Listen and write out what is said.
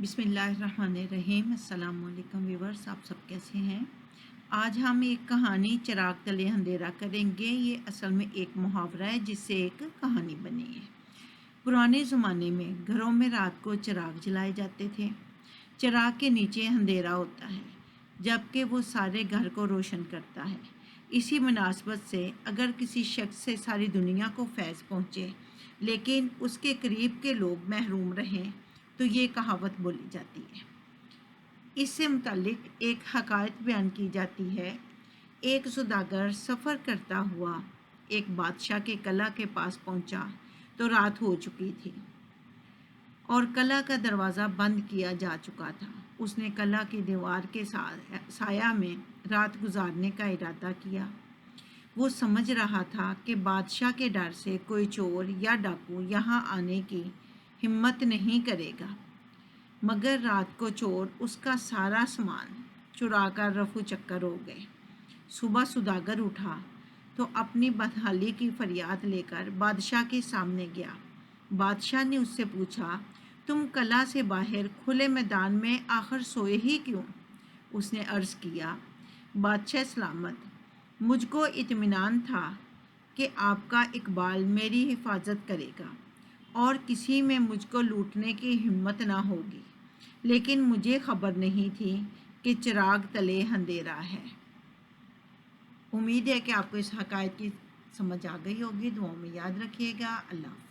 بسم اللہ الرحمن الرحیم۔ السلام علیکم ویورز، آپ سب کیسے ہیں؟ آج ہم ایک کہانی چراغ تلے اندھیرا کریں گے۔ یہ اصل میں ایک محاورہ ہے جس سے ایک کہانی بنی ہے۔ پرانے زمانے میں گھروں میں رات کو چراغ جلائے جاتے تھے۔ چراغ کے نیچے اندھیرا ہوتا ہے جبکہ وہ سارے گھر کو روشن کرتا ہے۔ اسی مناسبت سے اگر کسی شخص سے ساری دنیا کو فیض پہنچے لیکن اس کے قریب کے لوگ محروم رہیں تو یہ کہاوت بولی جاتی ہے۔ اس سے متعلق ایک حکایت بیان کی جاتی ہے۔ ایک سوداگر سفر کرتا ہوا ایک بادشاہ کے قلعہ کے پاس پہنچا تو رات ہو چکی تھی اور قلعہ کا دروازہ بند کیا جا چکا تھا۔ اس نے قلعہ کی دیوار کے سایہ میں رات گزارنے کا ارادہ کیا۔ وہ سمجھ رہا تھا کہ بادشاہ کے ڈر سے کوئی چور یا ڈاکو یہاں آنے کی ہمت نہیں کرے گا، مگر رات کو چور اس کا سارا سامان چرا کر رفو چکر ہو گئے۔ صبح سوداگر اٹھا تو اپنی بدحالی کی فریاد لے کر بادشاہ کے سامنے گیا۔ بادشاہ نے اس سے پوچھا، تم قلعہ سے باہر کھلے میدان میں آخر سوئے ہی کیوں؟ اس نے عرض کیا، بادشاہ سلامت، مجھ کو اطمینان تھا کہ آپ کا اقبال میری حفاظت کرے گا اور کسی میں مجھ کو لوٹنے کی ہمت نہ ہوگی، لیکن مجھے خبر نہیں تھی کہ چراغ تلے اندھیرا ہے۔ امید ہے کہ آپ کو اس حکایت کی سمجھ آ گئی ہوگی۔ دعاؤں میں یاد رکھیے گا۔ اللہ حافظ۔